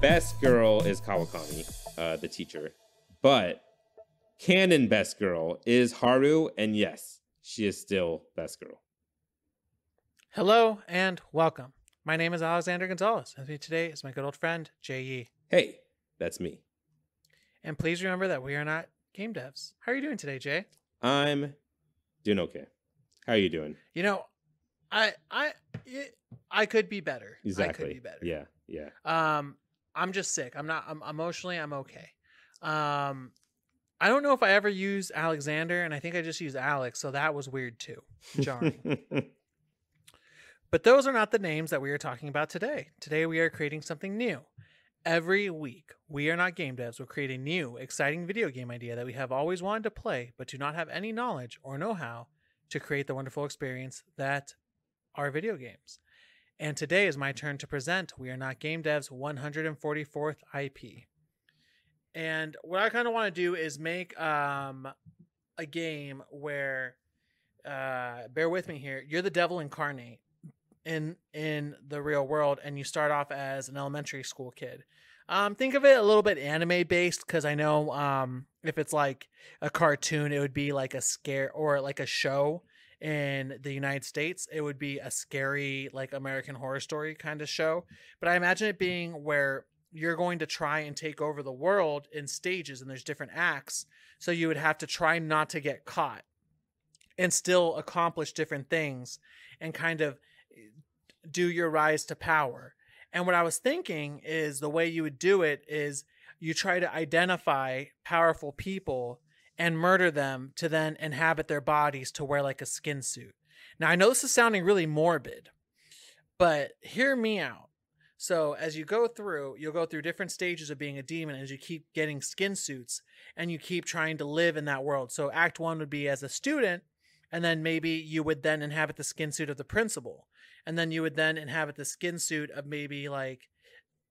best girl is Kawakami, the teacher, but canon best girl is Haru, and yes, she is still best girl. Hello and welcome. My name is Alexander Gonzalez, and with me today is my good old friend, J.E. Hey, that's me. And please remember that we are not game devs. How are you doing today, Jay? I'm doing okay. How are you doing? You know, I could be better. Exactly. I could be better. Yeah. I'm just sick. I'm emotionally, I'm okay. I don't know if I ever used Alexander, and I think I just used Alex, so that was weird too. Jarring. But those are not the names that we are talking about today. Today we are creating something new. Every week, We Are Not Game Devs will create a new, exciting video game idea that we have always wanted to play, but do not have any knowledge or know-how to create the wonderful experience that are video games. And today is my turn to present We Are Not Game Devs' 144th IP. And what I kind of want to do is make a game where, bear with me here, you're the devil incarnate in the real world, and you start off as an elementary school kid. Think of it a little bit anime based, because I know if it's like a cartoon, it would be like a scare, or like a show in the United States, it would be a scary, like American Horror Story kind of show. But I imagine it being where you're going to try and take over the world in stages, and there's different acts, so you would have to try not to get caught and still accomplish different things and kind of do your rise to power. And what I was thinking is the way you would do it is you try to identify powerful people and murder them to then inhabit their bodies to wear like a skin suit. Now, I know this is sounding really morbid, but hear me out. So as you go through, you'll go through different stages of being a demon as you keep getting skin suits and you keep trying to live in that world. So Act 1 would be as a student, and then maybe you would then inhabit the skin suit of the principal. And then you would then inhabit the skin suit of maybe like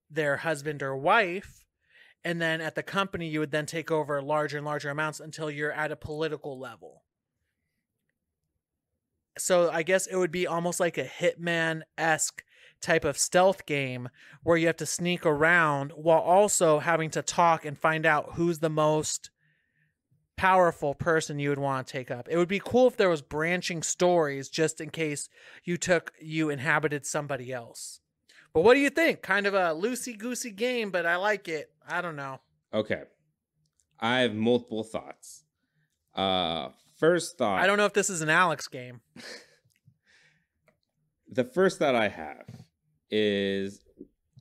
their husband or wife. And then at the company, you would then take over larger and larger amounts until you're at a political level. So I guess it would be almost like a Hitman-esque type of stealth game where you have to sneak around while also having to talk and find out who's the most powerful person you would want to take up. It would be cool if there was branching stories just in case you inhabited somebody else. But what do you think? Kind of a loosey-goosey game, but I like it. I don't know. Okay. I have multiple thoughts. First thought. I don't know if this is an Alex game. The first thought I have is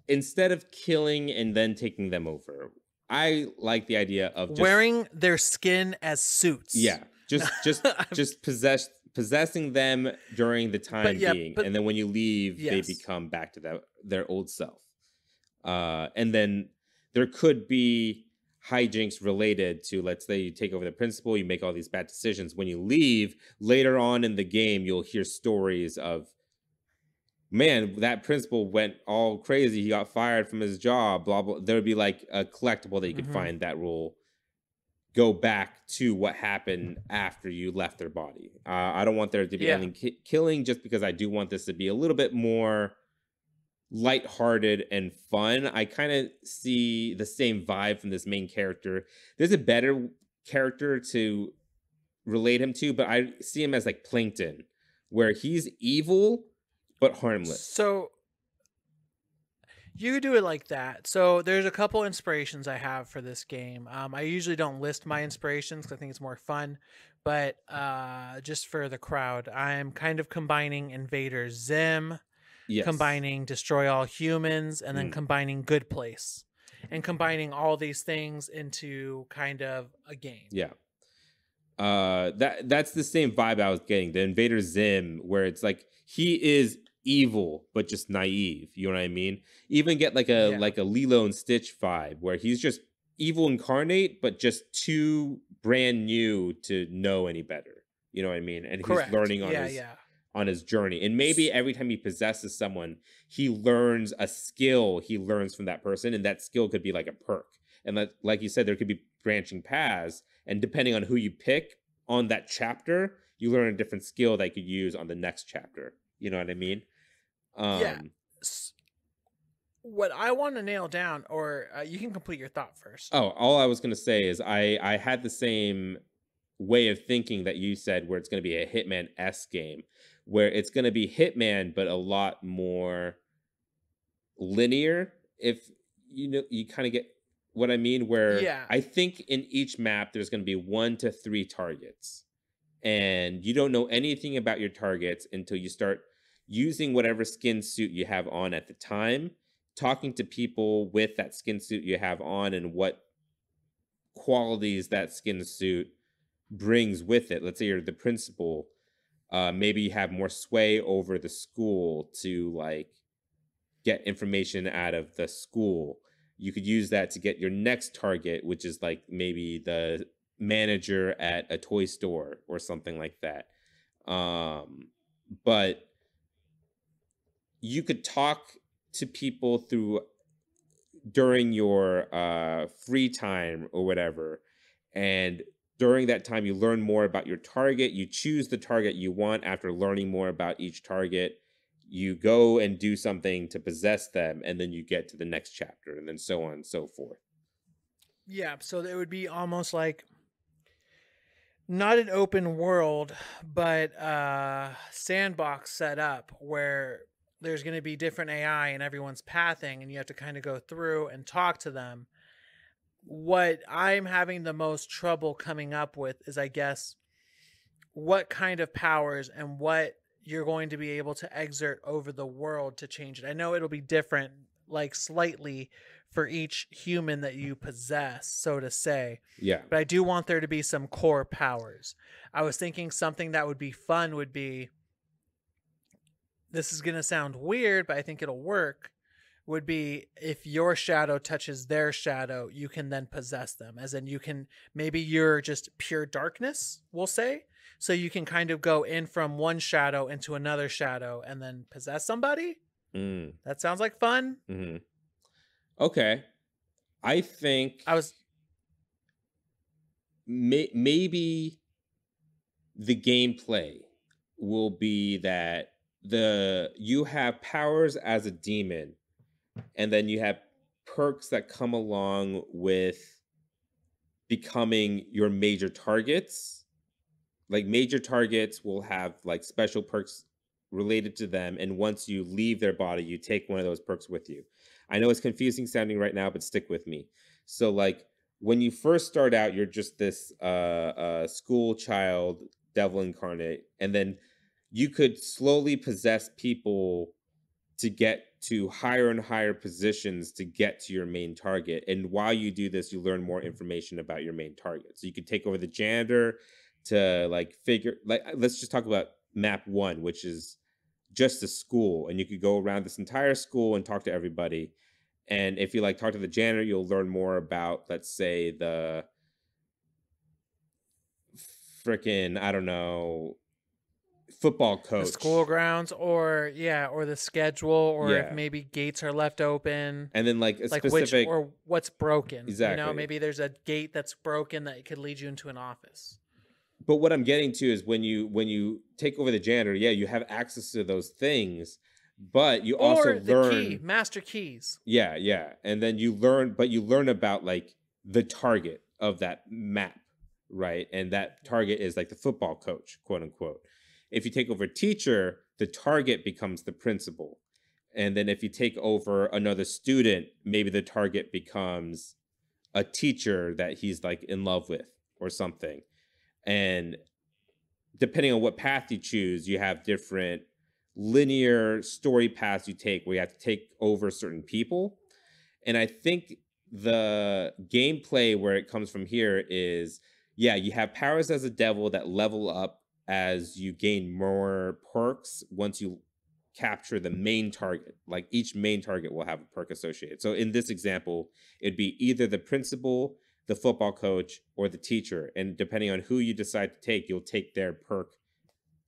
instead of killing and then taking them over, I like the idea of just wearing their skin as suits. Yeah, just possessing them during the time being, and then when you leave, they become back to their old self. And then there could be hijinks related to, let's say you take over the principal, you make all these bad decisions. When you leave, later on in the game, you'll hear stories of, man, that principal went all crazy. He got fired from his job, blah, blah. There would be like a collectible that you could find that will go back to what happened after you left their body. I don't want there to be any killing, just because I do want this to be a little bit more lighthearted and fun. I kind of see the same vibe from this main character. There's a better character to relate him to, but I see him as like Plankton, where he's evil but harmless. So you do it like that. So there's a couple inspirations I have for this game. I usually don't list my inspirations because I think it's more fun, but just for the crowd, I'm kind of combining Invader Zim, combining Destroy All Humans, and then combining Good Place, and combining all these things into kind of a game. Yeah. That's the same vibe I was getting. The Invader Zim, where it's like he is evil but just naive, you know what I mean? Even get like a Lilo and Stitch vibe, where he's just evil incarnate but just too brand new to know any better, you know what I mean? And he's learning on his journey, and maybe every time he possesses someone, he learns a skill he learns from that person, and that skill could be like a perk. And like you said, there could be branching paths, and depending on who you pick on that chapter, you learn a different skill that you could use on the next chapter. You know what I mean? what I want to nail down, or you can complete your thought first. Oh, all I was going to say is I had the same way of thinking that you said, where it's going to be a Hitman-esque game, where it's going to be Hitman, but a lot more linear. If you know, you kind of get what I mean, where Yeah. I think in each map, there's going to be 1 to 3 targets. And you don't know anything about your targets until you start using whatever skin suit you have on at the time, talking to people with that skin suit you have on and what qualities that skin suit brings with it. Let's say you're the principal, maybe you have more sway over the school to like get information out of the school. You could use that to get your next target, which is like maybe the manager at a toy store or something like that. But you could talk to people through during your free time or whatever, and during that time you learn more about your target. You choose the target you want after learning more about each target. You go and do something to possess them, and then you get to the next chapter, and then so on and so forth. Yeah, so it would be almost like not an open world, but sandbox set up where there's going to be different AI and everyone's pathing, and you have to kind of go through and talk to them. What I'm having the most trouble coming up with is, I guess, what kind of powers and what you're going to be able to exert over the world to change it. I know it'll be different, like slightly, for each human that you possess, so to say. Yeah. But I do want there to be some core powers. I was thinking something that would be fun would be, this is going to sound weird, but I think it'll work, would be if your shadow touches their shadow, you can then possess them. As in, you can, maybe you're just pure darkness, we'll say. So you can kind of go in from one shadow into another shadow and then possess somebody. That sounds like fun. Mm-hmm. Okay. I think I was maybe the gameplay will be that you have powers as a demon, and then you have perks that come along with becoming your major targets. Like major targets will have like special perks related to them, and once you leave their body, you take one of those perks with you. I know it's confusing sounding right now, but stick with me. So like when you first start out, you're just this school child devil incarnate, and then you could slowly possess people to get to higher and higher positions to get to your main target. And while you do this, you learn more information about your main target. So you could take over the janitor to like figure, like, let's just talk about map 1, which is just a school, and you could go around this entire school and talk to everybody. And if you like talk to the janitor, you'll learn more about, let's say, the freaking, I don't know, football coach, the school grounds, or the schedule, or if maybe gates are left open, and then like a specific, or what's broken. Exactly. You know, maybe there's a gate that's broken that could lead you into an office. But what I'm getting to is when you take over the janitor, you have access to those things, but you also learn master keys. Yeah. And then you learn about like the target of that map, right? And that target is like the football coach, quote unquote. If you take over teacher, the target becomes the principal. And then if you take over another student, maybe the target becomes a teacher that he's like in love with or something. And depending on what path you choose, you have different linear story paths you take where you have to take over certain people. And I think the gameplay where it comes from here is, you have powers as a devil that level up as you gain more perks once you capture the main target. Like each main target will have a perk associated. So in this example, it'd be either the principal, the football coach, or the teacher. And depending on who you decide to take, you'll take their perk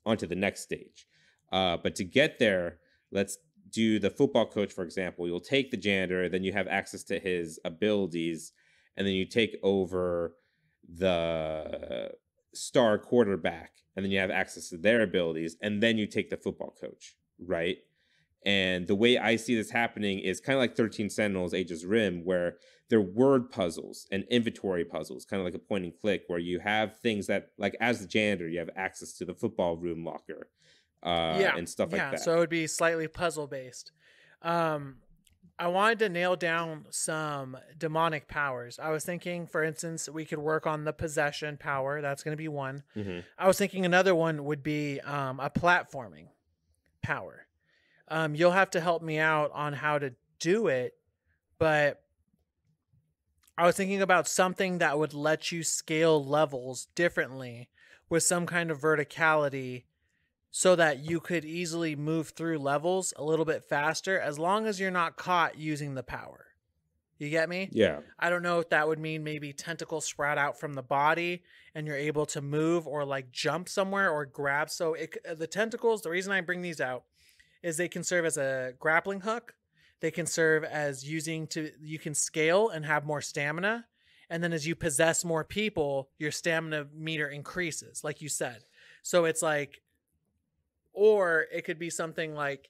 onto the next stage. But to get there, let's do the football coach, for example. You'll take the janitor, then you have access to his abilities, and then you take over the star quarterback, and then you have access to their abilities, and then you take the football coach, right? And the way I see this happening is kind of like 13 Sentinels Aegis Rim, where they're word puzzles and inventory puzzles, kind of like a point and click, where you have things that, like as the janitor, you have access to the football room locker and stuff like that. So it would be slightly puzzle based. I wanted to nail down some demonic powers. I was thinking, for instance, we could work on the possession power. That's going to be one. Mm-hmm. I was thinking another one would be a platforming power. You'll have to help me out on how to do it, but I was thinking about something that would let you scale levels differently with some kind of verticality, so that you could easily move through levels a little bit faster as long as you're not caught using the power. You get me? Yeah. I don't know if that would mean maybe tentacles sprout out from the body and you're able to move or like jump somewhere or grab. So the tentacles, the reason I bring these out is they can serve as a grappling hook. They can serve as you can scale and have more stamina. And then as you possess more people, your stamina meter increases, like you said. So it's like, or it could be something like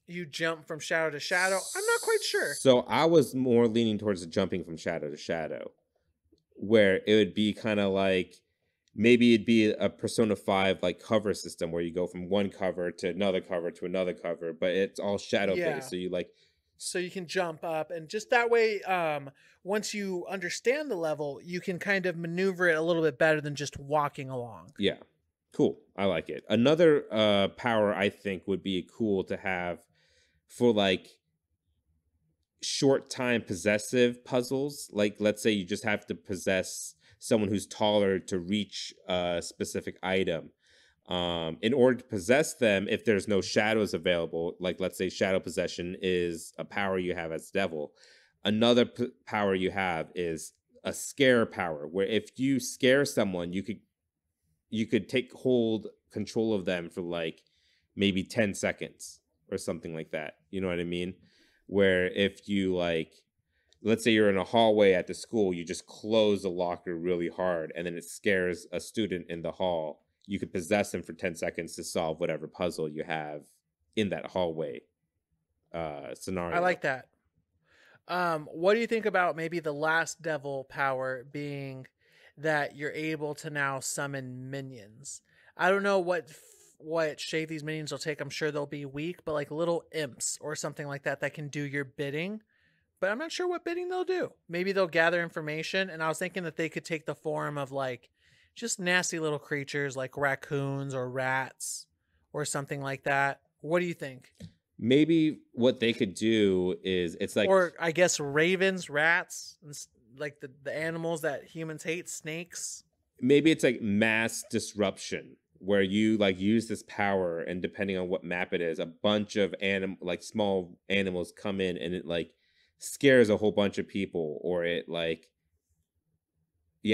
you jump from shadow to shadow. I'm not quite sure. So I was more leaning towards the jumping from shadow to shadow, where it would be kind of like, maybe it'd be a Persona 5 like cover system where you go from one cover to another cover to another cover, but it's all shadow based. So you can jump up, and just that way, once you understand the level, you can kind of maneuver it a little bit better than just walking along. Yeah. Cool. I like it. Another power I think would be cool to have for like short time possessive puzzles. Like, let's say you just have to possess someone who's taller to reach a specific item. In order to possess them, if there's no shadows available, like let's say shadow possession is a power you have as devil. Another power you have is a scare power, where if you scare someone, you could take control of them for like maybe 10 seconds or something like that. You know what I mean? Where if you like, let's say you're in a hallway at the school, you just close the locker really hard and then it scares a student in the hall. You could possess them for 10 seconds to solve whatever puzzle you have in that hallway scenario. I like that. What do you think about maybe the last devil power being that you're able to now summon minions? I don't know what shape these minions will take. I'm sure they'll be weak, but like little imps or something like that can do your bidding. But I'm not sure what bidding they'll do. Maybe they'll gather information, and I was thinking that they could take the form of like just nasty little creatures like raccoons or rats or something like that. What do you think? Maybe what they could do is, it's like, or I guess ravens, rats, like the animals that humans hate, snakes. Maybe it's like mass disruption, where you like use this power, and depending on what map it is, a bunch of small animals come in, and it like scares a whole bunch of people, or it like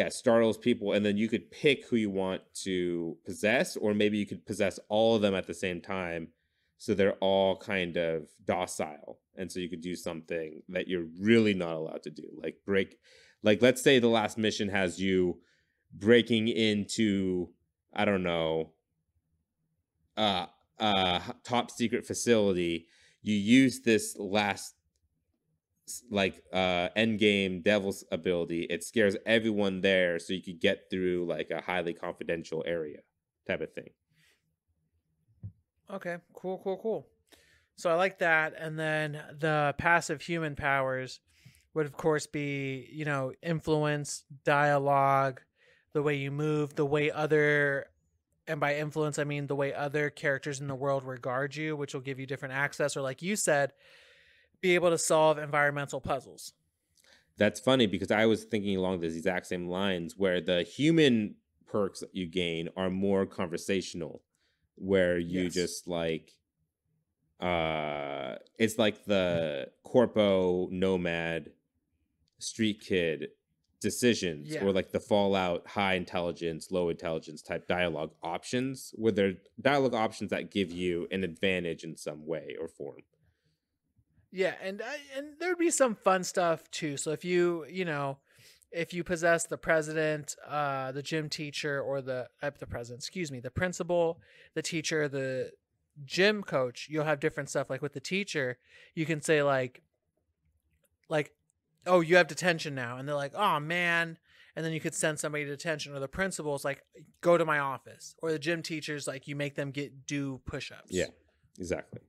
startles people, and then you could pick who you want to possess, or maybe you could possess all of them at the same time, so they're all kind of docile, and so you could do something that you're really not allowed to do, like let's say the last mission has you breaking into, I don't know, top secret facility. You use this last end game devil's ability. It scares everyone there, so you could get through like a highly confidential area type of thing. Okay, cool. So I like that. And then the passive human powers would of course be, influence, dialogue, the way you move, the way and by influence I mean the way other characters in the world regard you, which will give you different access, or like you said, be able to solve environmental puzzles. That's funny, because I was thinking along these exact same lines, where the human perks that you gain are more conversational, where you just like it's like the corpo nomad street kid decisions, or like the Fallout high intelligence, low intelligence type dialogue options, where they're dialogue options that give you an advantage in some way or form. Yeah, and there'd be some fun stuff too. So if you possess the president, the gym teacher, or the president, the principal, the teacher, the gym coach, you'll have different stuff. Like with the teacher, you can say like, oh, you have detention now, and they're like, oh man, and then you could send somebody to detention, or the principal's like, go to my office, or the gym teacher's like, you make them do push-ups. Yeah, exactly.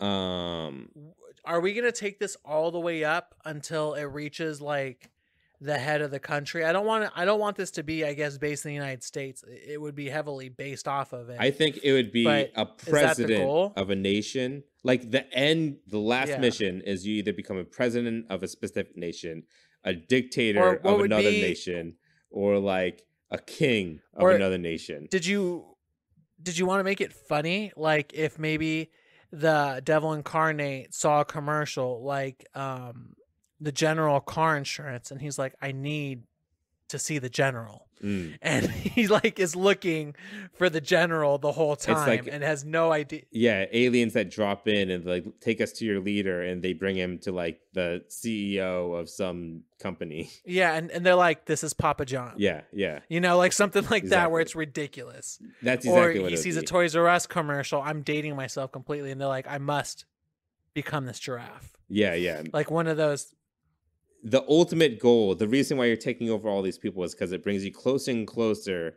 Are we gonna take this all the way up until it reaches like the head of the country? I don't want this to be, I guess, based in the United States. It would be heavily based off of it. I think it would be a president of a nation. Like the last mission is you either become a president of a specific nation, a dictator of another nation, or like a king of another nation. Did you want to make it funny? Like if maybe the devil incarnate saw a commercial like the general car insurance, and he's like, I need to see the general. And he like is looking for the general the whole time, like, and has no idea. Yeah, aliens that drop in and like take us to your leader, and they bring him to like the CEO of some company. Yeah, and they're like, this is Papa John. Yeah. You know, like something like that where it's ridiculous. That's exactly what he sees a Toys R Us commercial. I'm dating myself completely, and they're like, I must become this giraffe. Yeah. Like one of those. The ultimate goal, the reason why you're taking over all these people is because it brings you closer and closer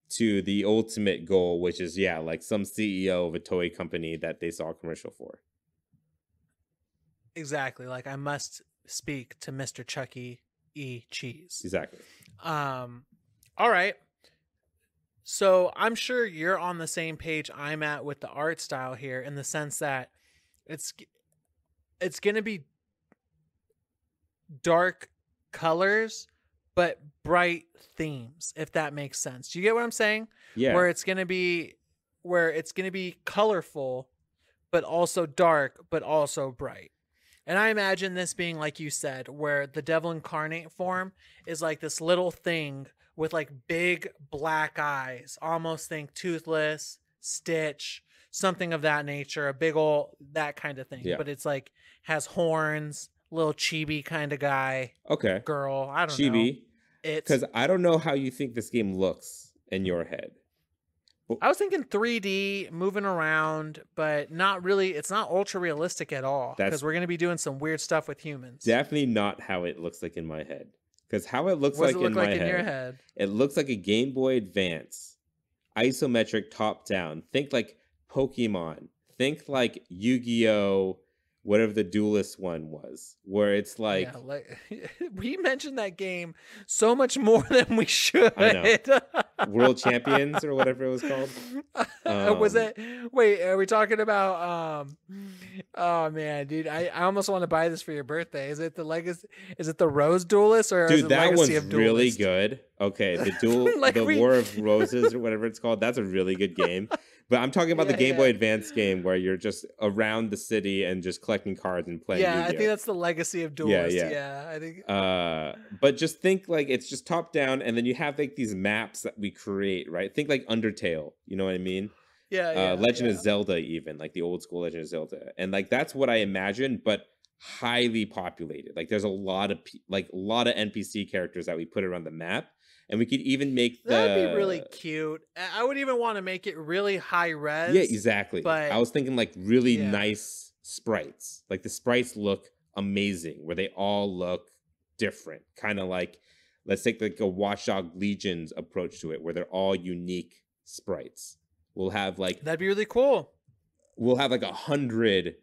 to the ultimate goal, which is, like some CEO of a toy company that they saw a commercial for. Exactly. Like, I must speak to Mr. Chucky E. Cheese. Exactly. All right. So I'm sure you're on the same page I'm at with the art style here, in the sense that it's going to be dark colors but bright themes, if that makes sense. Do you get what I'm saying? Yeah. Where it's going to be colorful but also dark but also bright. And I imagine this being, like you said, where the devil incarnate form is like this little thing with like big black eyes, almost think Toothless, Stitch, something of that nature, a big old that kind of thing. Yeah. But it's like has horns, little chibi kind of guy. Okay. Girl. I don't know. Chibi. Because I don't know how you think this game looks in your head. I was thinking 3D, moving around, but not really. It's not ultra realistic at all, because we're going to be doing some weird stuff with humans. Definitely not how it looks like in my head. Because how it looks like in my head, your head, it looks like a Game Boy Advance, isometric top down. Think like Pokemon. Think like Yu-Gi-Oh! Whatever the Duelist one was, where it's like, we mentioned that game so much more than we should. I know. World Champions or whatever it was called. Was it? Wait, are we talking about? Oh man, dude, I almost want to buy this for your birthday. Is it the Legacy? Is it the Rose Duelist, or dude? Is it that Legacy one's of really good. Okay, the War of Roses or whatever it's called. That's a really good game. But I'm talking about the Game Boy Advance game where you're just around the city and just collecting cards and playing. Yeah, Yu-Gi-Oh. I think that's the Legacy of Duelist. Yeah, I think. But just think like it's just top down, and then you have like these maps that we create, right? Think like Undertale. You know what I mean? Yeah. Legend of Zelda, even like the old school Legend of Zelda, and like that's what I imagine, but highly populated. Like there's a lot of NPC characters that we put around the map. And we could even make that'd be really cute. I would even want to make it really high res. Yeah, exactly. But I was thinking like really nice sprites. Like the sprites look amazing, where they all look different. Kind of like, let's take like a Watchdog Legions approach to it, where they're all unique sprites. We'll have like that'd be really cool. We'll have like 100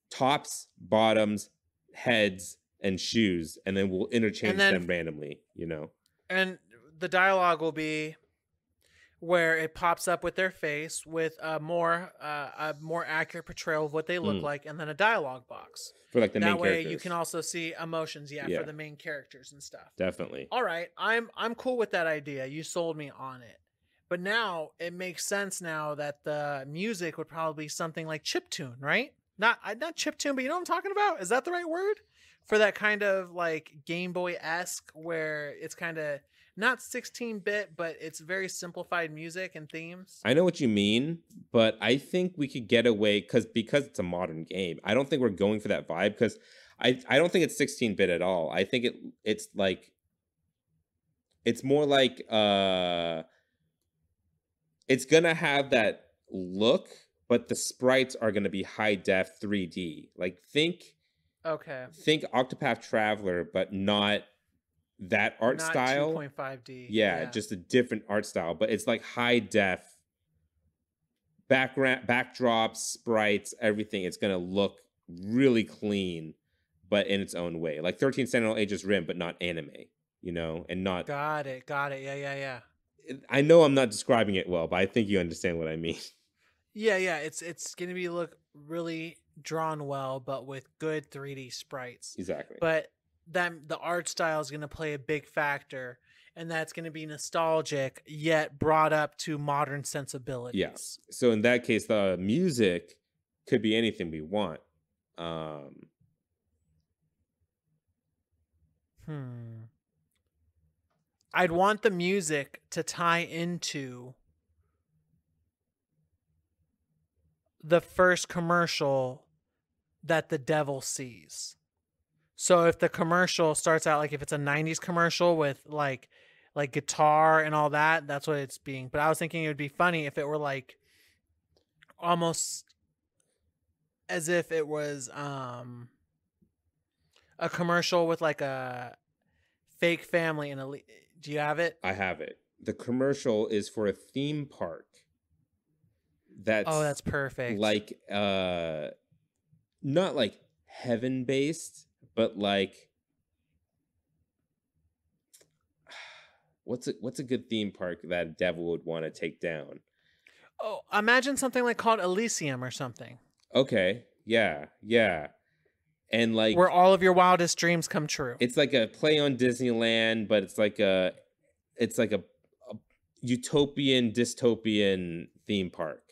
tops, bottoms, heads, and shoes, and then we'll interchange them randomly. You know, and the dialogue will be where it pops up with their face with a more accurate portrayal of what they look like, and then a dialogue box for like the main characters. That way you can also see emotions, for the main characters and stuff. Definitely. All right, I'm cool with that idea. You sold me on it. But now it makes sense now that the music would probably be something like chiptune, right? Not chiptune, but you know what I'm talking about? Is that the right word? For that kind of like Game Boy-esque, where it's kind of not 16-bit, but it's very simplified music and themes. I know what you mean, but I think we could get away because it's a modern game. I don't think we're going for that vibe, because I don't think it's 16-bit at all. I think it's like it's more like it's gonna have that look, but the sprites are going to be high def 3D. Like think Octopath Traveler, but not that art style. 2.5D. Yeah, just a different art style, but it's like high def backdrops, sprites, everything. It's going to look really clean, but in its own way. Like 13 Sentinel Aegis Rim, but not anime, you know, and not. Got it. Yeah. I know I'm not describing it well, but I think you understand what I mean. Yeah. It's going to be look really drawn well, but with good 3D sprites. Exactly. But the art style is going to play a big factor, and that's going to be nostalgic yet brought up to modern sensibilities. Yes. So in that case, the music could be anything we want. I'd want the music to tie into the first commercial that the devil sees. So if the commercial starts out like if it's a 90s commercial with like guitar and all that, that's what it's being. But I was thinking it would be funny if it were like almost as if it was a commercial with like a fake family and a. Do you have it? I have it. The commercial is for a theme park. That's perfect. Like not like heaven based, but like what's a good theme park that a devil would want to take down? Oh, imagine something like called Elysium or something. Okay. Yeah. And like where all of your wildest dreams come true. It's like a play on Disneyland, but it's like a utopian dystopian theme park.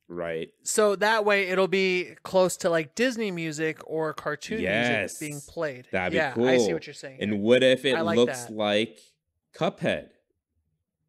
Right. So that way it'll be close to like Disney music or cartoon music being played. That'd be cool. I see what you're saying. And what if it looks like Cuphead?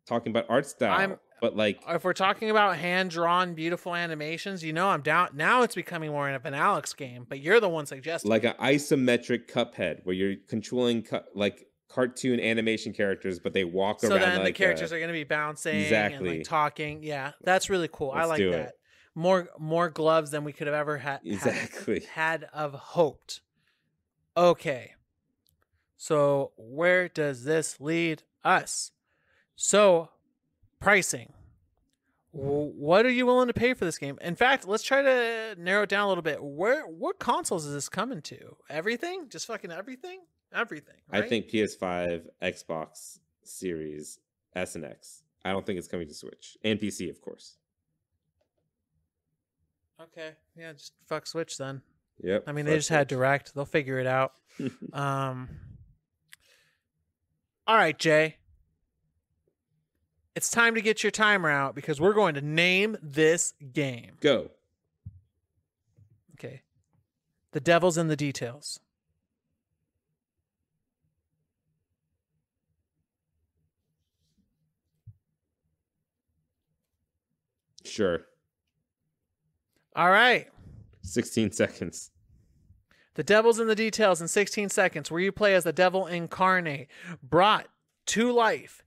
Talking about art style. But like if we're talking about hand-drawn beautiful animations, you know I'm down. Now it's becoming more of an Alex game, but you're the one suggesting. Like an isometric Cuphead where you're controlling like cartoon animation characters, but they walk around. So then the characters are going to be bouncing and like talking. Yeah, that's really cool. I like that. More gloves than we could have ever had of hoped. Okay. So where does this lead us? So pricing. What are you willing to pay for this game? In fact, let's try to narrow it down a little bit. What consoles is this coming to? Everything? Just fucking everything? Everything. Right? I think PS5, Xbox Series S and X. I don't think it's coming to Switch and PC, of course. Okay. Yeah, just fuck Switch then. Yep. I mean, they just had Direct. They'll figure it out. All right, Jay. It's time to get your timer out because we're going to name this game. Go. Okay. The devil's in the details. Sure. All right. 16 seconds. The devil's in the details in 16 seconds, where you play as the devil incarnate, brought to life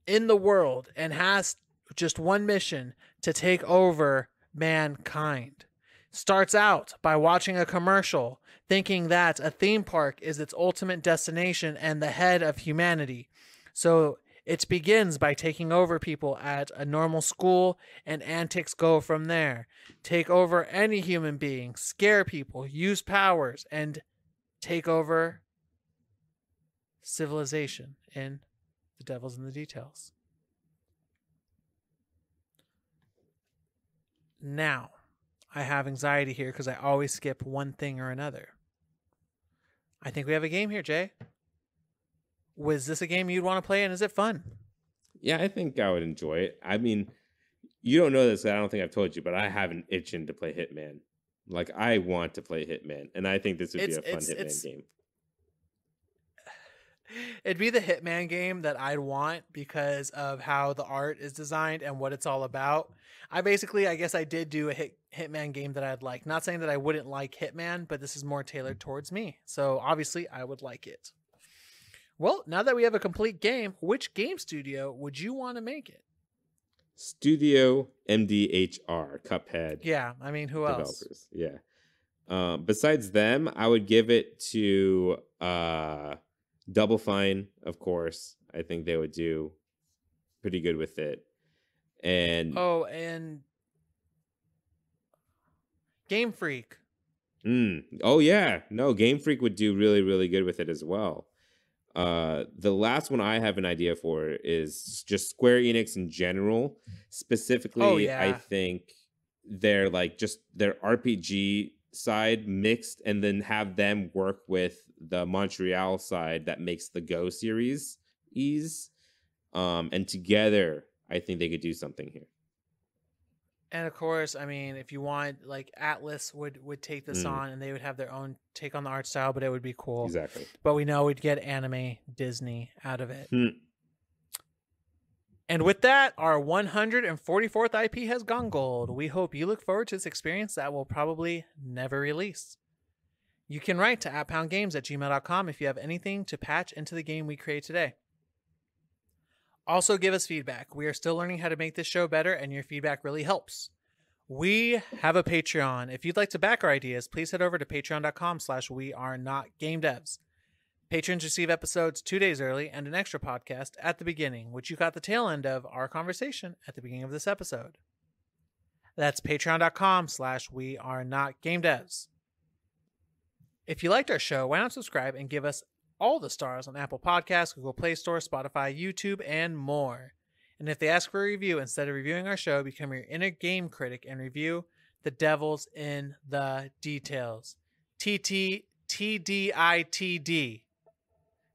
in the world and has just one mission: to take over mankind. Starts out by watching a commercial, thinking that a theme park is its ultimate destination and the head of humanity. So it begins by taking over people at a normal school, and antics go from there. Take over any human being, scare people, use powers, and take over civilization in The Devil's in the Details. Now, I have anxiety here because I always skip one thing or another. I think we have a game here, Jay. Was this a game you'd want to play, and is it fun? Yeah, I think I would enjoy it. I mean, you don't know this, I don't think I've told you, but I have an itching to play Hitman. Like, I want to play Hitman, and I think this would be a fun Hitman game. It'd be the Hitman game that I'd want because of how the art is designed and what it's all about. I guess I did do a Hitman game that I'd like. Not saying that I wouldn't like Hitman, but this is more tailored towards me. So obviously I would like it. Well, now that we have a complete game, which game studio would you want to make it? Studio MDHR, Cuphead. Yeah, I mean, who else? Developers. Yeah. Besides them, I would give it to Double Fine, of course. I think they would do pretty good with it. And Game Freak. Oh yeah, no, Game Freak would do really, really good with it as well. The last one I have an idea for is just Square Enix in general. Specifically, I think they're like just their RPG side mixed, and then have them work with the Montreal side that makes the Go series ease. And together, I think they could do something here. And of course, I mean, if you want, like, Atlas would take this on, and they would have their own take on the art style, but it would be cool. Exactly. But we know we'd get anime Disney out of it. And with that, our 144th IP has gone gold. We hope you look forward to this experience that will probably never release. You can write to @poundgames@gmail.com if you have anything to patch into the game we create today. Also, give us feedback. We are still learning how to make this show better, and your feedback really helps. We have a Patreon. If you'd like to back our ideas, please head over to patreon.com/wearenotgamedevs. Patrons receive episodes 2 days early and an extra podcast at the beginning, which you got the tail end of our conversation at the beginning of this episode. That's patreon.com/wearenotgamedevs. If you liked our show, why not subscribe and give us all the stars on Apple Podcasts, Google Play Store, Spotify, YouTube, and more. And if they ask for a review, instead of reviewing our show, become your inner game critic and review The Devil's in the Details. TDITD.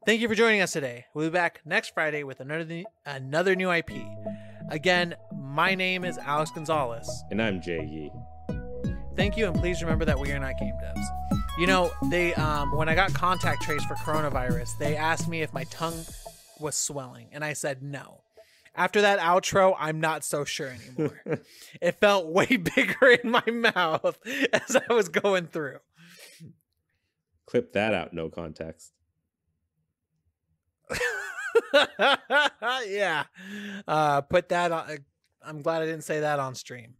Thank you for joining us today. We'll be back next Friday with another new IP. Again, my name is Alex Gonzalez. And I'm Jay Yee. Thank you, and please remember that we are not game devs. You know, they when I got contact traced for coronavirus, they asked me if my tongue was swelling, and I said no. After that outro, I'm not so sure anymore. It felt way bigger in my mouth as I was going through. Clip that out, no context. Yeah. Put that on. I'm glad I didn't say that on stream.